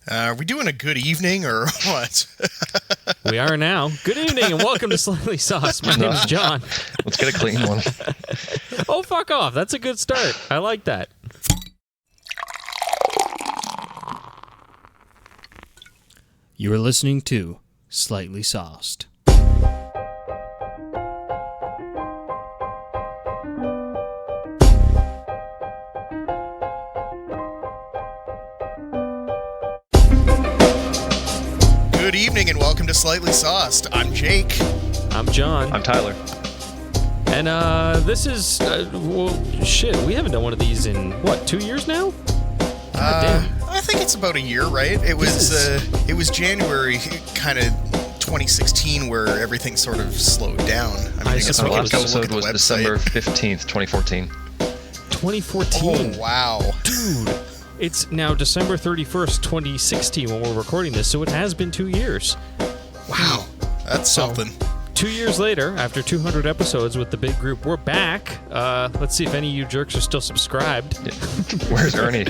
Are we doing a good evening or what? We are now. Good evening and welcome to Slightly Sauced. My name is John. Let's get a clean one. Oh, fuck off. That's a good start. I like that. You are listening to Slightly Sauced. Good evening and welcome to Slightly Sauced. I'm Jake. I'm John. I'm Tyler. And this is, shit, we haven't done one of these in, 2 years now? God damn. I think it's about a year, right? It was January, kind of 2016, where everything sort of slowed down. I guess our last episode was December 15th, 2014. 2014? Oh, wow. Dude. It's now December 31st, 2016 when we're recording this, so it has been 2 years. Wow. That's something. 2 years later, after 200 episodes with the big group, we're back. Let's see if any of you jerks are still subscribed. Where's Ernie?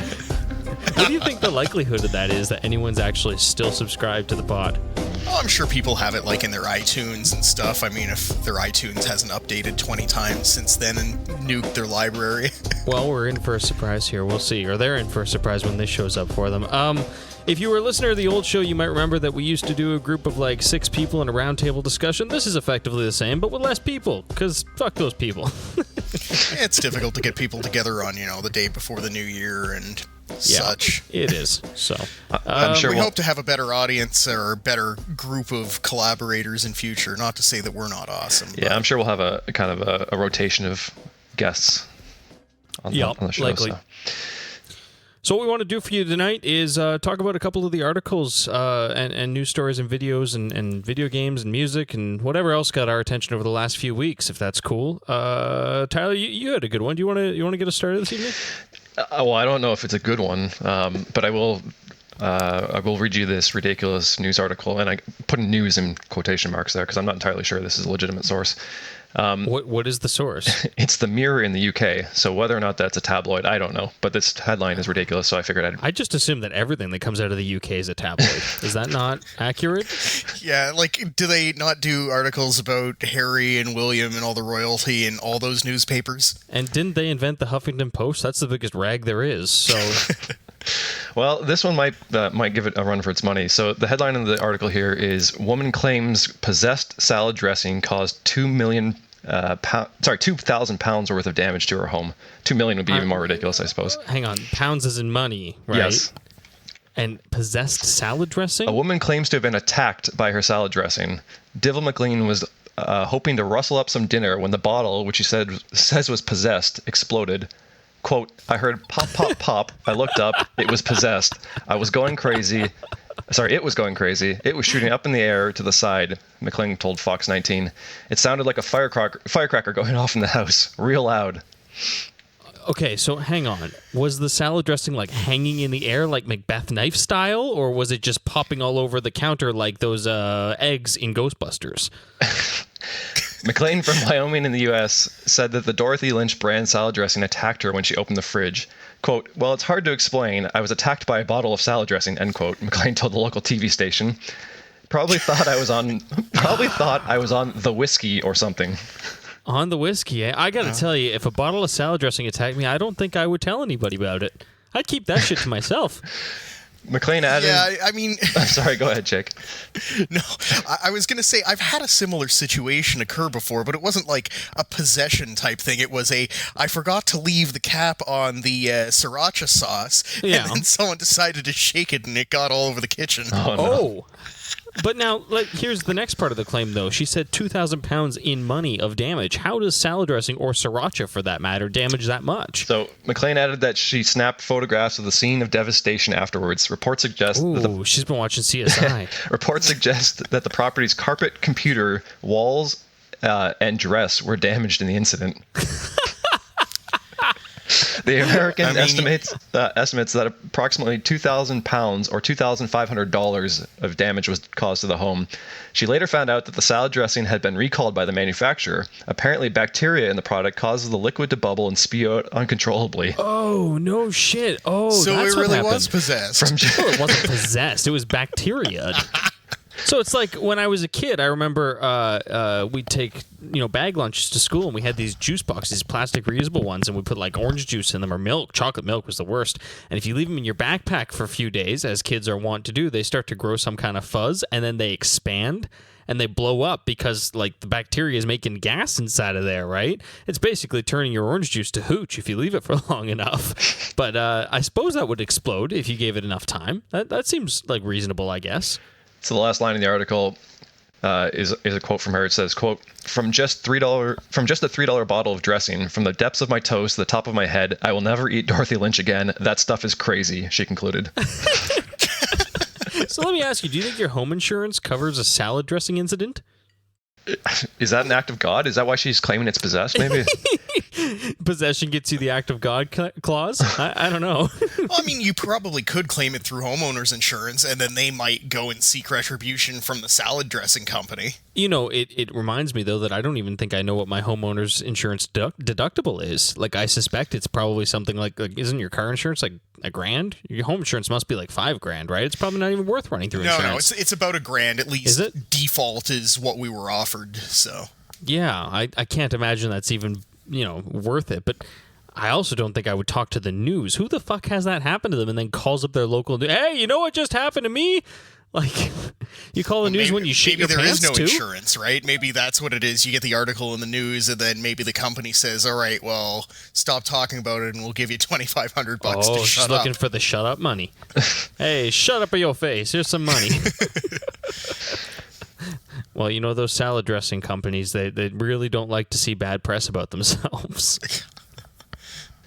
What do you think the likelihood of that is, that anyone's actually still subscribed to the pod? Oh, I'm sure people have it like in their iTunes and stuff. I mean, if their iTunes hasn't updated 20 times since then and nuked their library. Well, we're in for a surprise here. We'll see. Or they're in for a surprise when this shows up for them. If you were a listener to the old show, you might remember that we used to do a group of like 6 people in a roundtable discussion. This is effectively the same, but with less people, because fuck those people. It's difficult to get people together on, the day before the new year and such. It is. So I'm sure we hope to have a better audience or a better group of collaborators in future. Not to say that we're not awesome. Yeah, I'm sure we'll have a kind of a rotation of guests on the show. Likely. So what we want to do for you tonight is talk about a couple of the articles and news stories and videos and video games and music and whatever else got our attention over the last few weeks, if that's cool. Tyler, you had a good one. Do you want to get us started this evening? Well, I don't know if it's a good one, but I will read you this ridiculous news article, and I put news in quotation marks there because I'm not entirely sure this is a legitimate source. What is the source? It's the Mirror in the UK. So whether or not that's a tabloid, I don't know. But this headline is ridiculous, so I figured I just assume that everything that comes out of the UK is a tabloid. Is that not accurate? Yeah, like, do they not do articles about Harry and William and all the royalty in all those newspapers? And didn't they invent the Huffington Post? That's the biggest rag there is, so... Well, this one might give it a run for its money. So the headline of the article here is: Woman claims possessed salad dressing caused 2,000 pounds worth of damage to her home. 2 million would be even more ridiculous, I suppose. Hang on, pounds as in money, right? Yes. And possessed salad dressing? A woman claims to have been attacked by her salad dressing. Divil McLean was hoping to rustle up some dinner when the bottle, which he says was possessed, exploded. Quote, I heard pop, pop, pop. I looked up. It was possessed. It was going crazy. It was shooting up in the air to the side, McLean told Fox 19. It sounded like a firecracker going off in the house, real loud. Okay, so hang on. Was the salad dressing like hanging in the air like Macbeth knife style, or was it just popping all over the counter like those eggs in Ghostbusters? McLean from Wyoming in the U.S. said that the Dorothy Lynch brand salad dressing attacked her when she opened the fridge. Quote, well, it's hard to explain. I was attacked by a bottle of salad dressing, end quote, McLean told the local TV station. Probably thought I was on the whiskey or something. On the whiskey, eh? I gotta tell you, if a bottle of salad dressing attacked me, I don't think I would tell anybody about it. I'd keep that shit to myself. McLean added... Yeah, I mean... I'm sorry, go ahead, Jake. No, I was going to say, I've had a similar situation occur before, but it wasn't like a possession type thing. It was I forgot to leave the cap on the sriracha sauce, and then someone decided to shake it, and it got all over the kitchen. Oh, no. But now, here's the next part of the claim, though. She said 2,000 pounds in money of damage. How does salad dressing, or sriracha for that matter, damage that much? So, McLean added that she snapped photographs of the scene of devastation afterwards. Reports suggest she's been watching CSI. Reports suggest that the property's carpet, computer, walls, and dress were damaged in the incident. The American estimates that approximately 2,000 pounds or $2,500 of damage was caused to the home. She later found out that the salad dressing had been recalled by the manufacturer. Apparently, bacteria in the product causes the liquid to bubble and spew out uncontrollably. Oh, no shit. Oh, So that's it really what was possessed. Well, it wasn't possessed. It was bacteria. So it's like when I was a kid, I remember we'd take bag lunches to school, and we had these juice boxes, these plastic reusable ones, and we put like orange juice in them or milk. Chocolate milk was the worst. And if you leave them in your backpack for a few days, as kids are wont to do, they start to grow some kind of fuzz, and then they expand and they blow up because like the bacteria is making gas inside of there, right? It's basically turning your orange juice to hooch if you leave it for long enough. But I suppose that would explode if you gave it enough time. That seems like reasonable, I guess. So the last line in the article is a quote from her. It says, quote, from just a $3 bottle of dressing, from the depths of my toes to the top of my head, I will never eat Dorothy Lynch again. That stuff is crazy, she concluded. So let me ask you, do you think your home insurance covers a salad dressing incident? Is that an act of God? Is that why she's claiming it's possessed, maybe? Possession gets you the act of God clause? I don't know. Well, I mean, you probably could claim it through homeowners insurance, and then they might go and seek retribution from the salad dressing company. It reminds me, though, that I don't even think I know what my homeowner's insurance deductible is. Like, I suspect it's probably something like isn't your car insurance like $1,000? Your home insurance must be like $5,000, right? It's probably not even worth running through insurance. No, it's about $1,000 at least. Is it? Default is what we were offered, so. Yeah, I can't imagine that's even, worth it. But I also don't think I would talk to the news. Who the fuck has that happen to them and then calls up their local news? Hey, you know what just happened to me? Like, you call the news when you shit your pants, too? Maybe there is no too? insurance, right? Maybe that's what it is. You get the article in the news, and then maybe the company says, all right, well, stop talking about it, and we'll give you $2,500 to shut up. Oh, she's looking for the shut up money. Hey, shut up in your face. Here's some money. Well, those salad dressing companies, they really don't like to see bad press about themselves.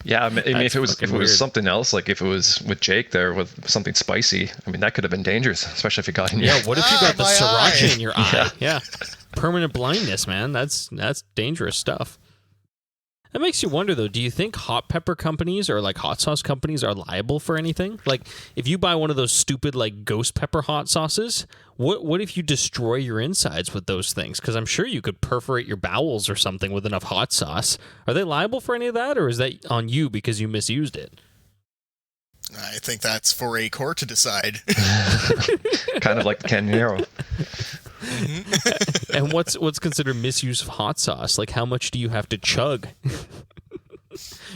Yeah, I mean, if it was weird. something else, like if it was with Jake there with something spicy, I mean, that could have been dangerous, especially if it got in you. Yeah, what if you got the sriracha eye. in your eye? Yeah. Permanent blindness, man. That's dangerous stuff. That makes you wonder, though, do you think hot pepper companies or like hot sauce companies are liable for anything? Like, if you buy one of those stupid like ghost pepper hot sauces, what if you destroy your insides with those things? Because I'm sure you could perforate your bowels or something with enough hot sauce. Are they liable for any of that, or is that on you because you misused it? I think that's for a court to decide. Kind of like the Canyonero. And what's considered misuse of hot sauce? Like, how much do you have to chug?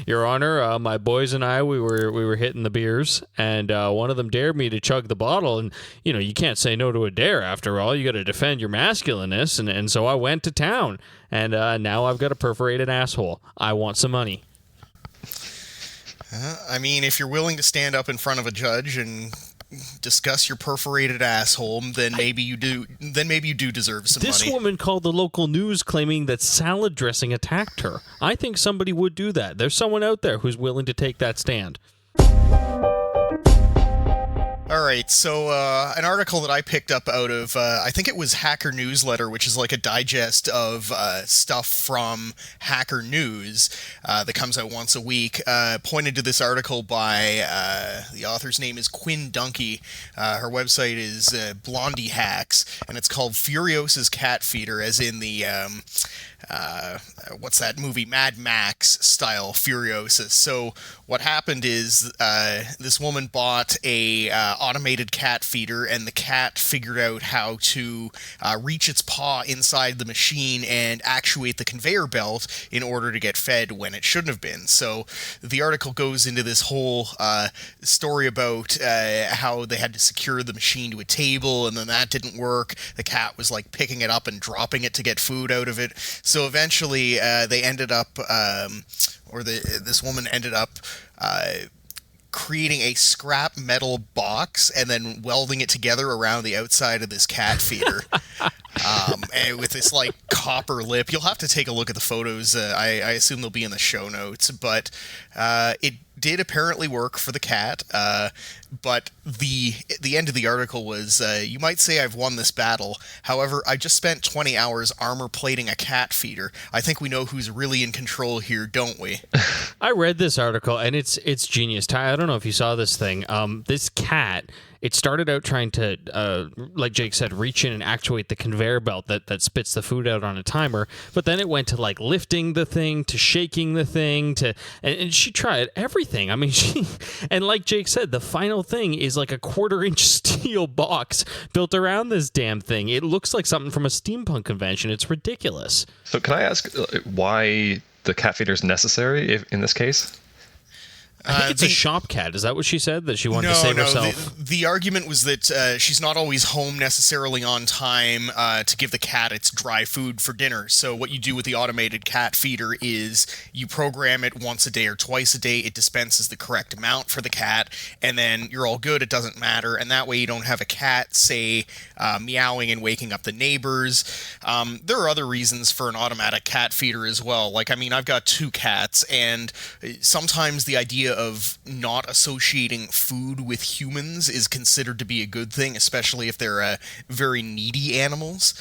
Your Honor, my boys and I, we were hitting the beers, and one of them dared me to chug the bottle, and you can't say no to a dare. After all, you got to defend your masculineness, and so I went to town, and now I've got a perforated asshole. I want some money. I mean, if you're willing to stand up in front of a judge and discuss your perforated asshole, then maybe you do. Then maybe you do deserve some money. This woman called the local news claiming that salad dressing attacked her. I think somebody would do that. There's someone out there who's willing to take that stand. All right, so an article that I picked up out of, I think it was Hacker Newsletter, which is like a digest of stuff from Hacker News that comes out once a week, pointed to this article by, the author's name is Quinn Dunkey. Her website is Blondie Hacks, and it's called Furiosa's Cat Feeder, as in the... what's that movie, Mad Max style Furiosa. So what happened is this woman bought a automated cat feeder, and the cat figured out how to reach its paw inside the machine and actuate the conveyor belt in order to get fed when it shouldn't have been. So the article goes into this whole story about how they had to secure the machine to a table, and then that didn't work. The cat was like picking it up and dropping it to get food out of it. So eventually they ended up, this woman ended up creating a scrap metal box and then welding it together around the outside of this cat feeder. And with this like copper lip. You'll have to take a look at the photos. I assume they'll be in the show notes, but it did apparently work for the cat, but the end of the article was, you might say I've won this battle. However, I just spent 20 hours armor plating a cat feeder. I think we know who's really in control here, don't we? I read this article, and it's genius. Ty, I don't know if you saw this thing. This cat, it started out trying to, like Jake said, reach in and actuate the conveyor belt that spits the food out on a timer. But then it went to like lifting the thing, to shaking the thing, and she tried everything. I mean, and like Jake said, the final thing is like a 1/4-inch steel box built around this damn thing. It looks like something from a steampunk convention. It's ridiculous. So can I ask why the cat feeder is necessary in this case? I think it's a shop cat. Is that what she said? That she wanted to save herself? The argument was that she's not always home necessarily on time to give the cat its dry food for dinner. So what you do with the automated cat feeder is you program it once a day or twice a day. It dispenses the correct amount for the cat, and then you're all good. It doesn't matter. And that way you don't have a cat, say, meowing and waking up the neighbors. There are other reasons for an automatic cat feeder as well. Like, I mean, I've got 2 cats, and sometimes the idea of not associating food with humans is considered to be a good thing, especially if they're very needy animals.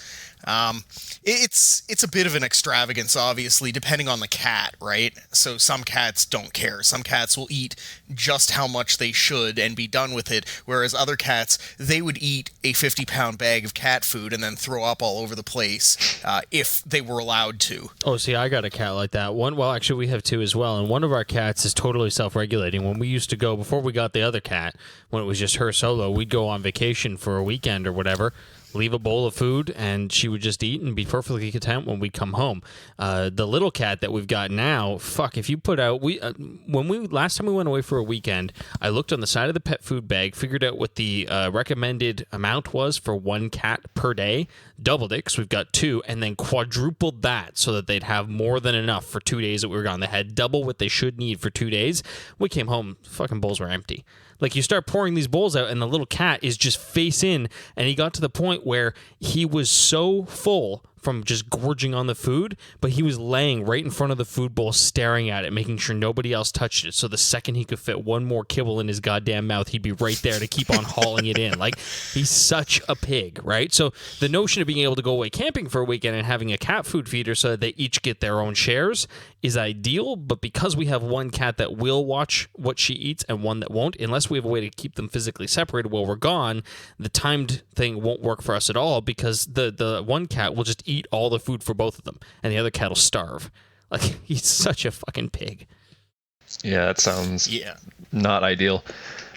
It's a bit of an extravagance, obviously, depending on the cat, right? So some cats don't care. Some cats will eat just how much they should and be done with it, whereas other cats, they would eat a 50-pound bag of cat food and then throw up all over the place if they were allowed to. Oh, see, I got a cat like that. Well, actually, we have 2 as well, and one of our cats is totally self-regulating. When we used to go, before we got the other cat, when it was just her solo, we'd go on vacation for a weekend or whatever, leave a bowl of food, and she would just eat and be perfectly content when we come home. The little cat that we've got now, if you put out, last time we went away for a weekend, I looked on the side of the pet food bag, figured out what the recommended amount was for 1 cat per day, doubled it because we've got 2, and then quadrupled that so that they'd have more than enough for 2 days that we were gone. They had double what they should need for 2 days. We came home, fucking bowls were empty. Like, you start pouring these bowls out, and the little cat is just face in, and he got to the point where he was so full from just gorging on the food, but he was laying right in front of the food bowl staring at it, making sure nobody else touched it, so the second he could fit one more kibble in his goddamn mouth, he'd be right there to keep on hauling it in. Like, he's such a pig, right? So the notion of being able to go away camping for a weekend and having a cat food feeder so that they each get their own shares is ideal, but because we have 1 cat that will watch what she eats and 1 that won't, unless we have a way to keep them physically separated while we're gone, the timed thing won't work for us at all, because the 1 cat will just eat all the food for both of them, and the other cat will starve. Like, he's such a fucking pig. Yeah, that sounds not ideal.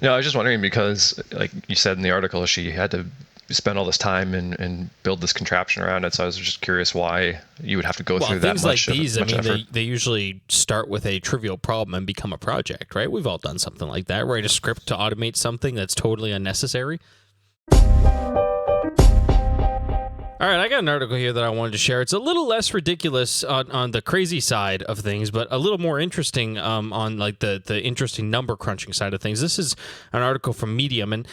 No, I was just wondering because, like you said in the article, she had to spend all this time and build this contraption around it. So I was just curious why you would have to go through that much. Things like these, effort. they usually start with a trivial problem and become a project, right? We've all done something like that. Write a script to automate something that's totally unnecessary. All right, I got an article here that I wanted to share. It's a little less ridiculous on the crazy side of things, but a little more interesting on like the interesting number crunching side of things. This is an article from Medium, and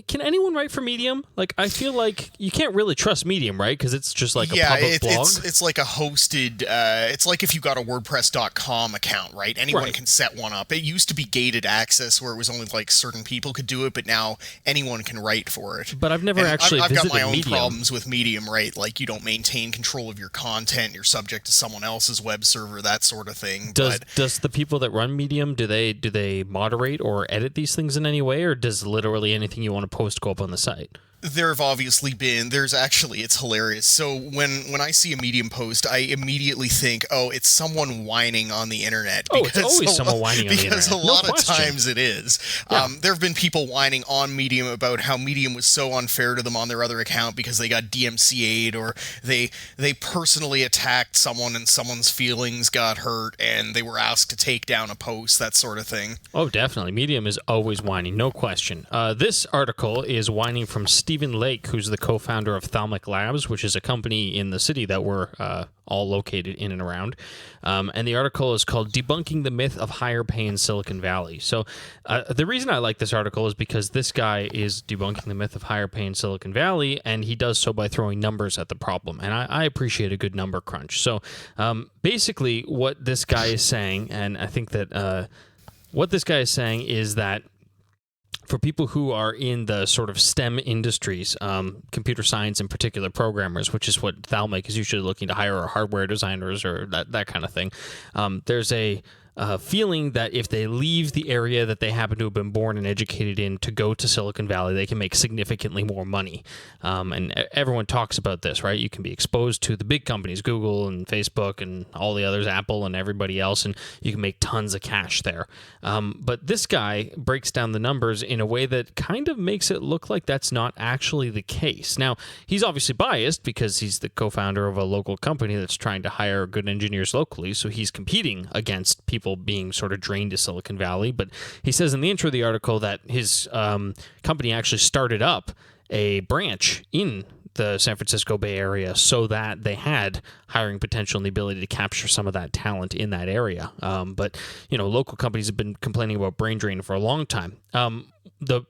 can anyone write for Medium? Like, I feel like you can't really trust Medium, right? Because it's just like a public blog. It's like a hosted. It's like if you got a WordPress.com account, right? Anyone can set one up. It used to be gated access, where it was only like certain people could do it, but now anyone can write for it. But I've never actually I've visited got my own Medium. problems with Medium, right? Like, you don't maintain control of your content. You're subject to someone else's web server, that sort of thing. Does the people that run Medium, do they moderate or edit these things in any way, or does literally anything you want to post go up on the site? There have obviously been, it's hilarious. So when I see a Medium post, I immediately think, oh, it's someone whining on the internet. It's always someone whining on the internet. Because a lot of times it is. Yeah. There have been people whining on Medium about how Medium was so unfair to them on their other account because they got DMCA'd, or they personally attacked someone and someone's feelings got hurt and they were asked to take down a post, that sort of thing. Oh, definitely. Medium is always whining, no question. This article is whining from Stephen Lake, who's the co-founder of Thalmic Labs, which is a company in the city that we're all located in and around. And the article is called Debunking the Myth of Higher Pay in Silicon Valley. So the reason I like this article is because this guy is debunking the myth of higher pay in Silicon Valley, and he does so by throwing numbers at the problem. And I appreciate a good number crunch. So basically what this guy is saying, and I think that what this guy is saying is that for people who are in the sort of STEM industries, computer science in particular, programmers, which is what Thalmec is usually looking to hire, or hardware designers or that kind of thing, there's a feeling that if they leave the area that they happen to have been born and educated in to go to Silicon Valley, they can make significantly more money. And everyone talks about this, right? You can be exposed to the big companies, Google and Facebook and all the others, Apple and everybody else, and you can make tons of cash there. But this guy breaks down the numbers in a way that kind of makes it look like that's not actually the case. Now, he's obviously biased because he's the co-founder of a local company that's trying to hire good engineers locally, so he's competing against people being sort of drained to Silicon Valley. But he says in the intro of the article that his company actually started up a branch in the San Francisco Bay Area so that they had hiring potential and the ability to capture some of that talent in that area. But, local companies have been complaining about brain drain for a long time. The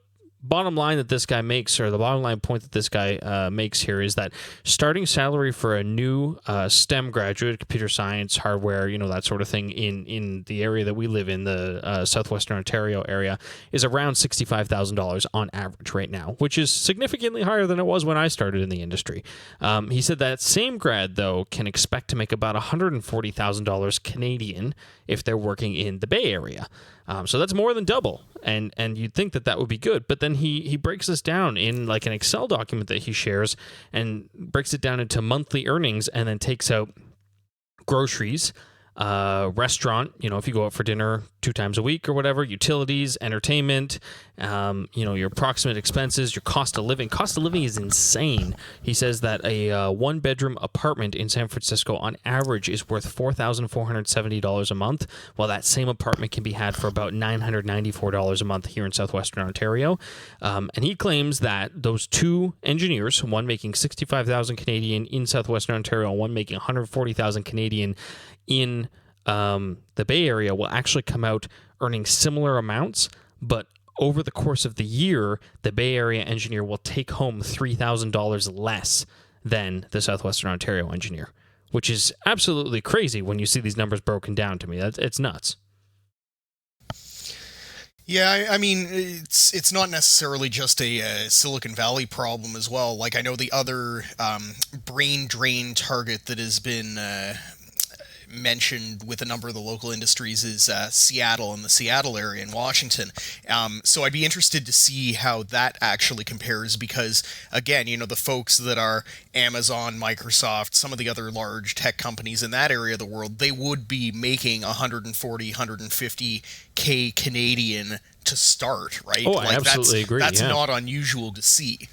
bottom line that this guy makes, or the bottom line point that this guy makes here, is that starting salary for a new STEM graduate, computer science, hardware, that sort of thing, in the area that we live in, the southwestern Ontario area, is around $65,000 on average right now, which is significantly higher than it was when I started in the industry. He said that same grad, though, can expect to make about $140,000 Canadian if they're working in the Bay Area. So that's more than double, and you'd think that would be good. But then he breaks this down in like an Excel document that he shares and breaks it down into monthly earnings, and then takes out groceries, restaurant, if you go out for dinner 2 times a week or whatever, utilities, entertainment, your approximate expenses, your cost of living. Cost of living is insane. He says that a 1-bedroom apartment in San Francisco on average is worth $4,470 a month, while that same apartment can be had for about $994 a month here in southwestern Ontario. And he claims that those 2 engineers, one making 65,000 Canadian in southwestern Ontario, and one making 140,000 Canadian in the Bay Area, will actually come out earning similar amounts, but over the course of the year, the Bay Area engineer will take home $3,000 less than the southwestern Ontario engineer, which is absolutely crazy when you see these numbers broken down to me. It's nuts. Yeah, I mean, it's not necessarily just a Silicon Valley problem as well. Like, I know the other brain drain target that has been mentioned with a number of the local industries is Seattle and the Seattle area in Washington. So I'd be interested to see how that actually compares, because again, the folks that are Amazon, Microsoft, some of the other large tech companies in that area of the world, they would be making 140, 150K Canadian to start, right? Oh, I absolutely agree. That's yeah. not unusual to see.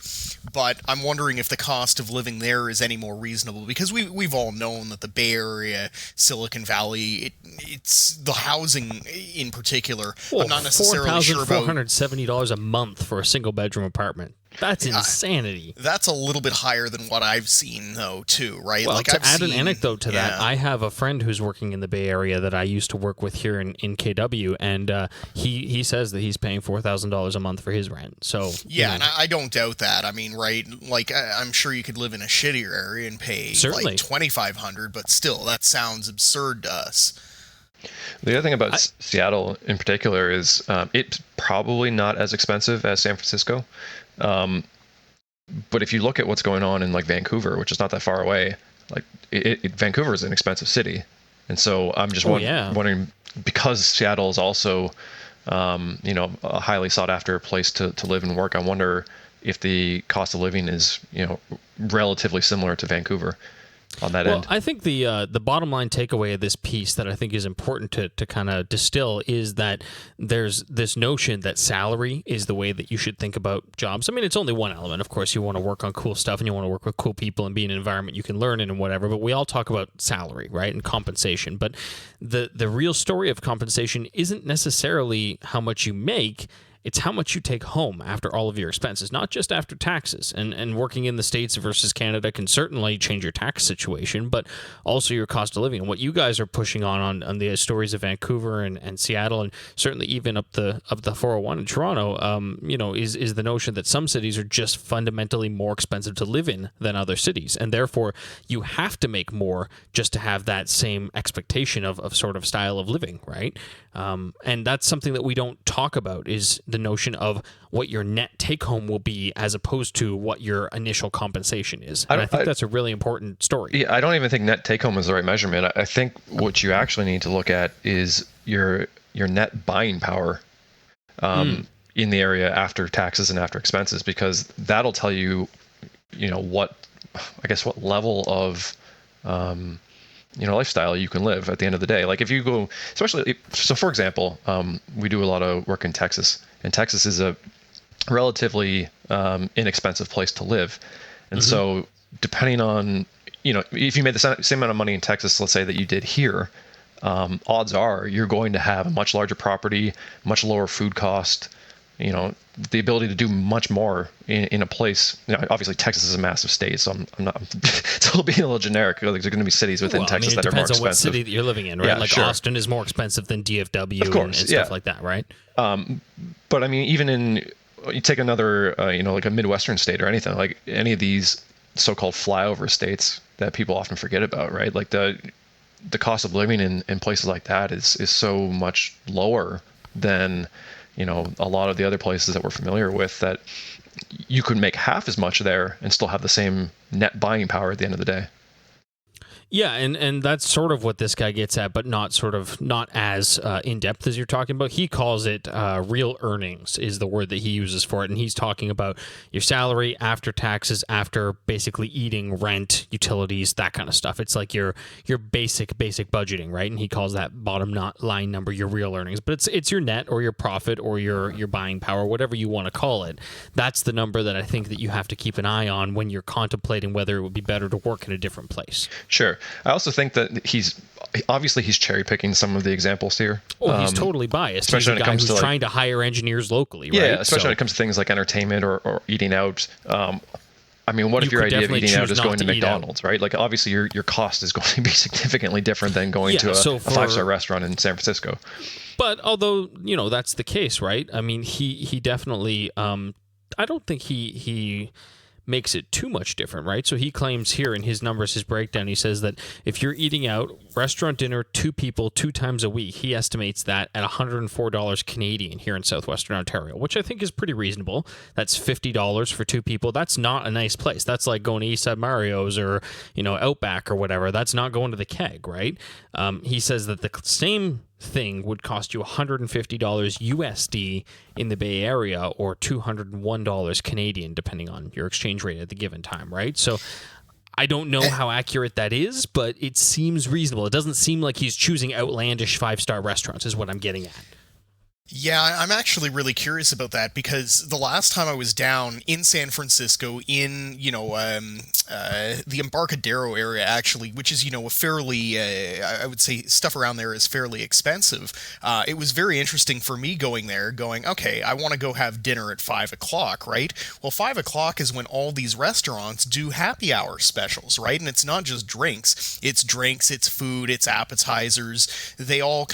But I'm wondering if the cost of living there is any more reasonable, because we've all known that the Bay Area, Silicon Valley, it's the housing in particular. Well, I'm not necessarily sure about $4,470 a month for a single bedroom apartment. That's insanity. That's a little bit higher than what I've seen, though, too, right? Well, like, to I've add seen, an anecdote to that, yeah. I have a friend who's working in the Bay Area that I used to work with here in KW, and he says that he's paying $4,000 a month for his rent. So Yeah, and I don't doubt that. I mean, right, like, I'm sure you could live in a shittier area and pay Certainly. like $2,500, but still, that sounds absurd to us. The other thing about Seattle in particular is it's probably not as expensive as San Francisco. But if you look at what's going on in like Vancouver, which is not that far away, like Vancouver is an expensive city. And so I'm just wondering, because Seattle is also, a highly sought after place to live and work, I wonder if the cost of living is, relatively similar to Vancouver on that end. Well, I think the bottom line takeaway of this piece that I think is important to kind of distill is that there's this notion that salary is the way that you should think about jobs. I mean, it's only one element. Of course, you want to work on cool stuff and you want to work with cool people and be in an environment you can learn in and whatever, but we all talk about salary, right, and compensation. But the real story of compensation isn't necessarily how much you make it's how much you take home after all of your expenses, not just after taxes. And working in the States versus Canada can certainly change your tax situation, but also your cost of living. And what you guys are pushing on the stories of Vancouver and Seattle, and certainly even up the 401 in Toronto, is the notion that some cities are just fundamentally more expensive to live in than other cities, and therefore you have to make more just to have that same expectation of sort of style of living, right? And that's something that we don't talk about, is the notion of what your net take home will be as opposed to what your initial compensation is. And I think that's a really important story. Yeah, I don't even think net take home is the right measurement. I think what you actually need to look at is your net buying power in the area after taxes and after expenses, because that'll tell you, what level of lifestyle you can live at the end of the day. Like if you go, for example, we do a lot of work in Texas, and Texas is a relatively inexpensive place to live. And so depending on, if you made the same amount of money in Texas, let's say that you did here, odds are you're going to have a much larger property, much lower food cost, the ability to do much more in a place. Obviously Texas is a massive state, so I'm not still being a little generic. Like, there's going to be cities within Texas that are more expensive. It depends on what city that you're living in, right? Yeah, like sure. Austin is more expensive than DFW and stuff like that, right? But I mean, even you take another, like a Midwestern state or anything, like any of these so-called flyover states that people often forget about, right? Like the cost of living in places like that is so much lower than a lot of the other places that we're familiar with, that you could make half as much there and still have the same net buying power at the end of the day. Yeah, and that's sort of what this guy gets at, but not as in-depth as you're talking about. He calls it real earnings is the word that he uses for it, and he's talking about your salary after taxes, after basically eating, rent, utilities, that kind of stuff. It's like your basic budgeting, right? And he calls that bottom line number your real earnings, but it's your net or your profit or your buying power, whatever you want to call it. That's the number that I think that you have to keep an eye on when you're contemplating whether it would be better to work in a different place. Sure. I also think that he's cherry picking some of the examples here. Oh, he's totally biased. Especially he's a guy who's trying to hire engineers locally, right? Yeah, especially when it comes to things like entertainment or eating out. I mean, what if your idea of eating out is going to McDonald's, right? Like, obviously, your cost is going to be significantly different than going to a 5-star restaurant in San Francisco. But although, that's the case, right? I mean, he definitely, I don't think he makes it too much different, right? So he claims here in his numbers, his breakdown, he says that if you're eating out, restaurant dinner, 2 people, 2 times a week, he estimates that at $104 Canadian here in Southwestern Ontario, which I think is pretty reasonable. That's $50 for 2 people. That's not a nice place. That's like going to Eastside Mario's or, Outback or whatever. That's not going to the Keg, right? He says that the same thing would cost you $150 USD in the Bay Area, or $201 Canadian, depending on your exchange rate at the given time, right? So I don't know how accurate that is, but it seems reasonable. It doesn't seem like he's choosing outlandish 5-star restaurants is what I'm getting at. Yeah, I'm actually really curious about that, because the last time I was down in San Francisco in, the Embarcadero area, actually, which is, a fairly, I would say stuff around there is fairly expensive. It was very interesting for me going there, okay, I want to go have dinner at 5 o'clock, right? Well, 5 o'clock is when all these restaurants do happy hour specials, right? And it's not just drinks, it's food, it's appetizers. They all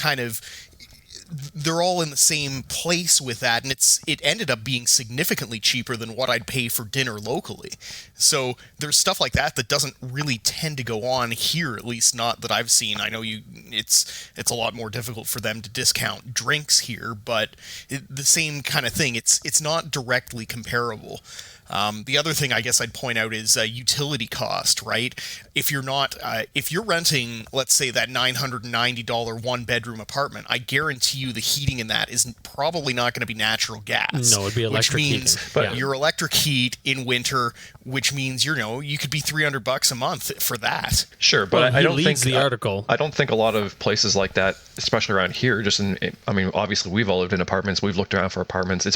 they're all in the same place with that, and it ended up being significantly cheaper than what I'd pay for dinner locally. So there's stuff like that doesn't really tend to go on here, at least not that I've seen. I know it's a lot more difficult for them to discount drinks here, but the same kind of thing. It's not directly comparable. The other thing I guess I'd point out is utility cost, right? If you're renting, let's say, that $990 1-bedroom apartment, I guarantee you the heating in that is probably not going to be natural gas. No, it'd be electric heating. Which means your electric heat in winter, which means you could be $300 a month for that. Sure, but I don't think the article. I don't think a lot of places like that, especially around here, obviously we've all lived in apartments, we've looked around for apartments.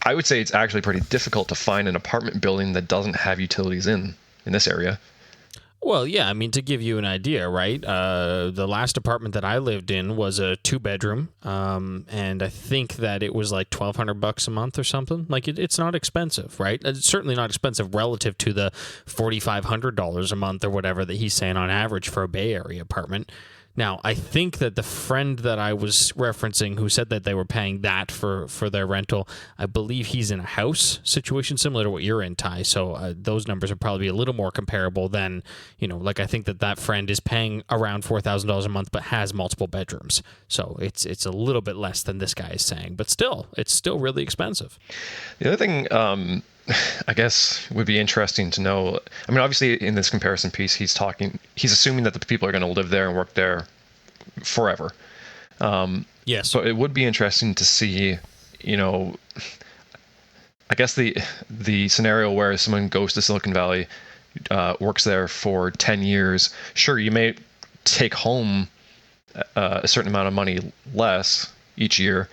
I would say it's actually pretty difficult to find an apartment building that doesn't have utilities in this area. Well, yeah, I mean, to give you an idea, right? The last apartment that I lived in was a 2-bedroom, and I think that it was like $1,200 a month or something. Like, it's not expensive, right? It's certainly not expensive relative to the $4,500 a month or whatever that he's saying on average for a Bay Area apartment. Now, I think that the friend that I was referencing who said that they were paying that for their rental, I believe he's in a house situation similar to what you're in, Ty. So those numbers are probably a little more comparable than, like I think that friend is paying around $4,000 a month but has multiple bedrooms. So it's a little bit less than this guy is saying. But still, it's still really expensive. The other thing I guess would be interesting to know. I mean, obviously in this comparison piece, he's assuming that the people are going to live there and work there forever. Yes. So it would be interesting to see, I guess the scenario where someone goes to Silicon Valley, works there for 10 years. Sure, you may take home a certain amount of money less each year,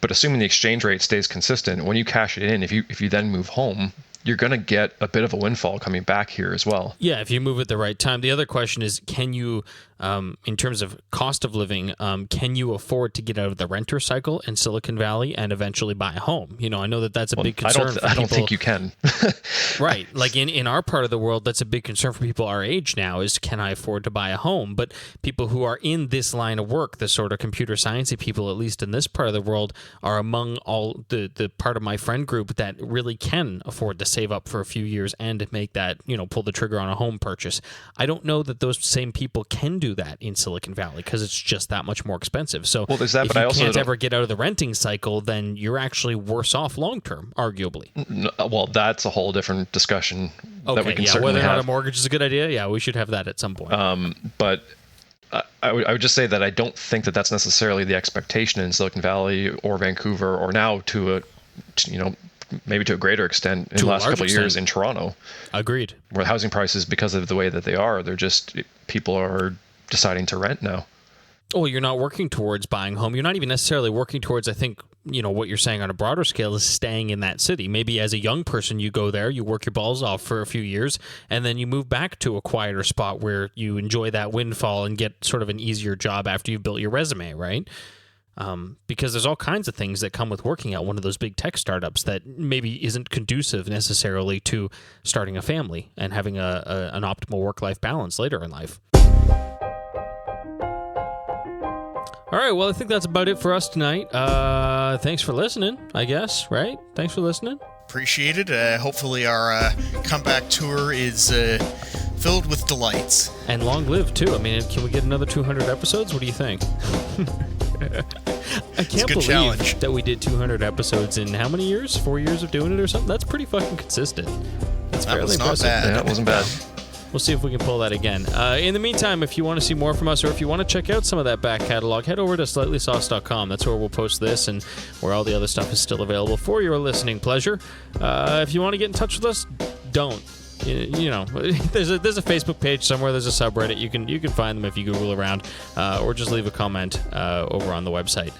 but assuming the exchange rate stays consistent, when you cash it in, if you then move home, you're going to get a bit of a windfall coming back here as well. Yeah, if you move at the right time. The other question is, can you, in terms of cost of living, can you afford to get out of the renter cycle in Silicon Valley and eventually buy a home? I know that that's a big concern for people. I don't think you can. Right. Like in our part of the world, that's a big concern for people our age now is, can I afford to buy a home? But people who are in this line of work, the sort of computer sciencey people, at least in this part of the world, are among all the part of my friend group that really can afford to save up for a few years and make that, pull the trigger on a home purchase. I don't know that those same people can do that in Silicon Valley because it's just that much more expensive. So there's that, if but I also can't ever get out of the renting cycle, then you're actually worse off long term, arguably. Well, that's a whole different discussion that we can certainly whether or not have. a mortgage is a good idea, yeah, we should have that at some point. But I would just say that I don't think that that's necessarily the expectation in Silicon Valley or Vancouver, or now to maybe to a greater extent in the last couple of years in Toronto. Agreed. Where housing prices, because of the way that they are, people are deciding to rent now. Oh, you're not working towards buying a home. You're not even necessarily working towards, I think, what you're saying on a broader scale is staying in that city. Maybe as a young person, you go there, you work your balls off for a few years, and then you move back to a quieter spot where you enjoy that windfall and get sort of an easier job after you've built your resume, right? Because there's all kinds of things that come with working at one of those big tech startups that maybe isn't conducive necessarily to starting a family and having an optimal work-life balance later in life. All right, well, I think that's about it for us tonight. Thanks for listening, I guess, right? Thanks for listening. Appreciate it. Hopefully our comeback tour is filled with delights. And long-lived, too. I mean, can we get another 200 episodes? What do you think? I can't believe challenge. that we did 200 episodes in how many years? 4 years of doing it or something? That's pretty fucking consistent. That's fairly impressive. Not bad. Yeah, it wasn't bad. We'll see if we can pull that again. In the meantime, if you want to see more from us, or if you want to check out some of that back catalog, head over to SlightlySauced.com. That's where we'll post this and where all the other stuff is still available for your listening pleasure. If you want to get in touch with us, don't. There's a Facebook page somewhere. There's a subreddit. You can find them if you Google around, or just leave a comment over on the website.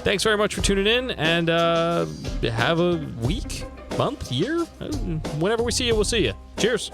Thanks very much for tuning in, and have a week, month, year. Whenever we see you, we'll see you. Cheers.